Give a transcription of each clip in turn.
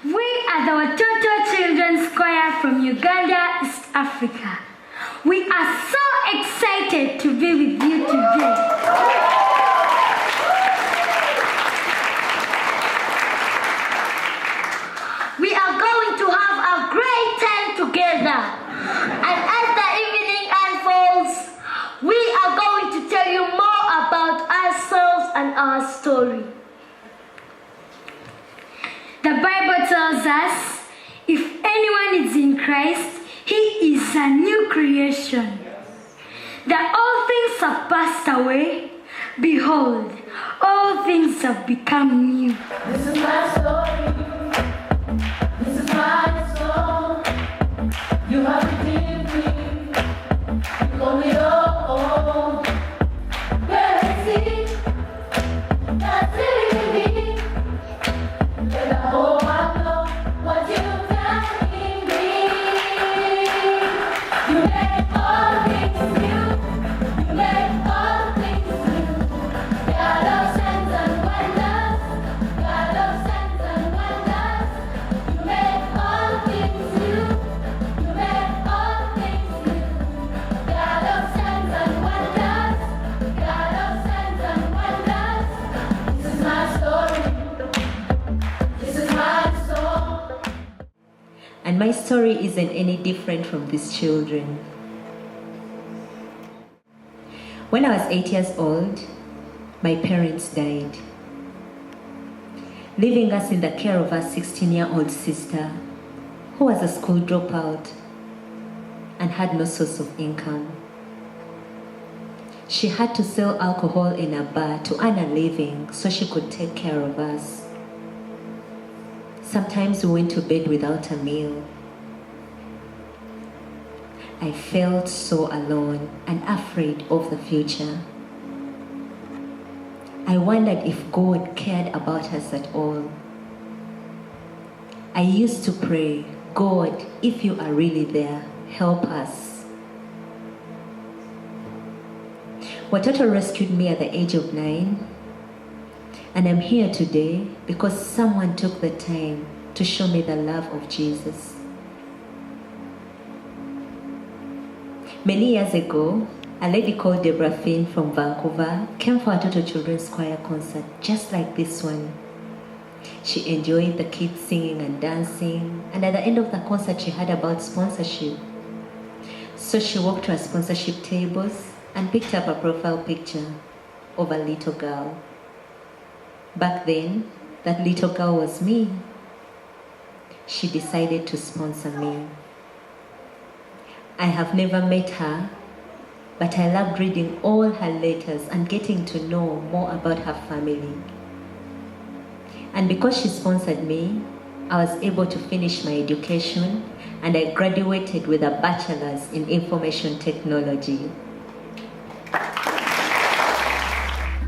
We are the Watoto Children's Choir from Uganda, East Africa. We are so excited to be with you today. We are going to have a great time together. And as the evening unfolds, we are going to tell you more about ourselves and our story. The Bible tells us, if anyone is in Christ, he is a new creation. That all things have passed away. Behold, all things have become new. This is my story. This is my song. You have redeemed me. You call me your own. Where is he? That's living in me. Let the whole world know what you've done in me. You make all things new. You make all things new. God of signs and wonders. God of signs and wonders. You make all things new. You make all things new. God of signs and wonders. God of signs and wonders. This is my story. This is my song. And my story isn't any different from these children. When I was 8 years old, my parents died, leaving us in the care of our 16-year-old sister, who was a school dropout and had no source of income. She had to sell alcohol in a bar to earn a living so she could take care of us. Sometimes we went to bed without a meal. I felt so alone and afraid of the future. I wondered if God cared about us at all. I used to pray, God, if you are really there, help us. Watoto rescued me at the age of 9, and I'm here today because someone took the time to show me the love of Jesus. Many years ago, a lady called Deborah Finn from Vancouver came for a Watoto Children's Choir concert just like this one. She enjoyed the kids singing and dancing, and at the end of the concert she heard about sponsorship. So she walked to her sponsorship tables and picked up a profile picture of a little girl. Back then, that little girl was me. She decided to sponsor me. I have never met her, but I loved reading all her letters and getting to know more about her family. And because she sponsored me, I was able to finish my education, and I graduated with a bachelor's in information technology.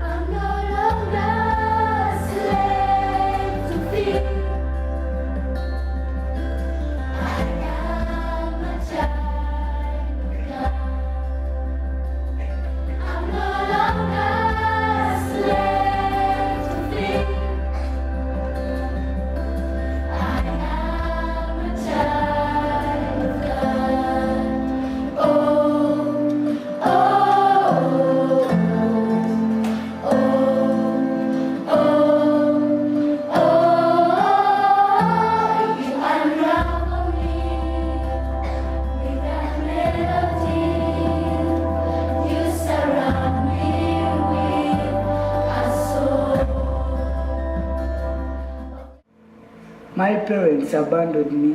I'm no longer a slave to fear. I am a child of God. I'm no longer a slave to fear. I am a child of God. Oh, oh, you unravel me with that melody. You surround me with a soul. My parents abandoned me,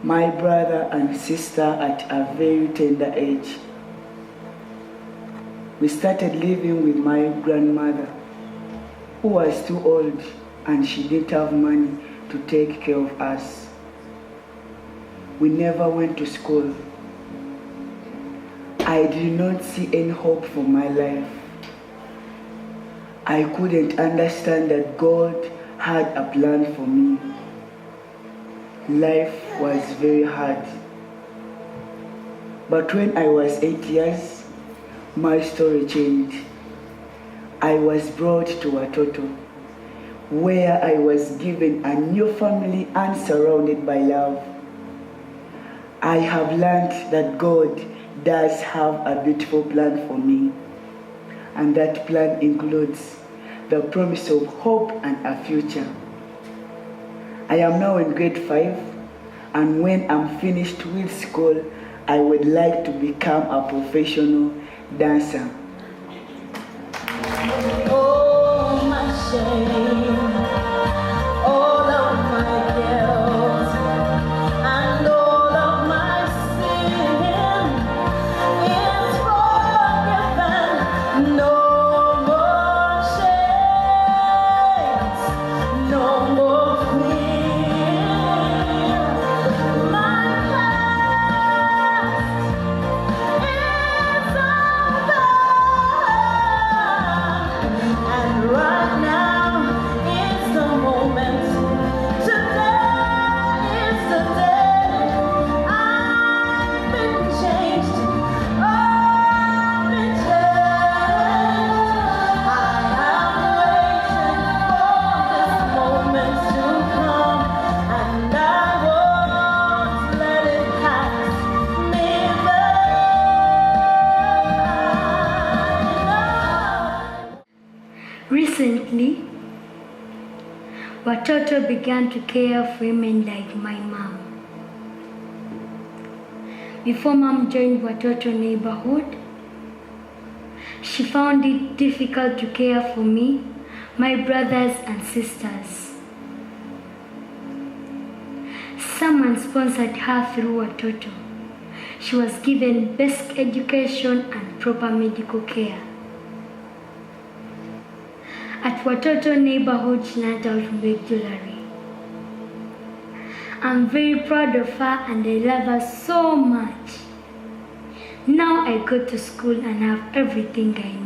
my brother and sister at a very tender age. We started living with my grandmother, who was too old and she didn't have money to take care of us. We never went to school. I did not see any hope for my life. I couldn't understand that God had a plan for me. Life was very hard. But when I was 8 years, my story changed. I was brought to Watoto, where I was given a new family and surrounded by love. I have learned that God does have a beautiful plan for me, and that plan includes the promise of hope and a future. I am now in grade 5, and when I'm finished with school, I would like to become a professional dancer. Oh, my shame, all of my guilt, and all of my sin is forgiven. No more shame, no more fear. My past is undone, and right now is the moment. Today is the day. I've been changed. I've been changed. I am waiting for this moment to come, and I won't let it pass me by. Recently, Watoto began to care for women like my mom. Before mom joined Watoto neighborhood, she found it difficult to care for me, my brothers and sisters. Someone sponsored her through Watoto. She was given basic education and proper medical care. At Watoto neighborhood, she learned out regularly. I'm very proud of her and I love her so much. Now I go to school and have everything I need.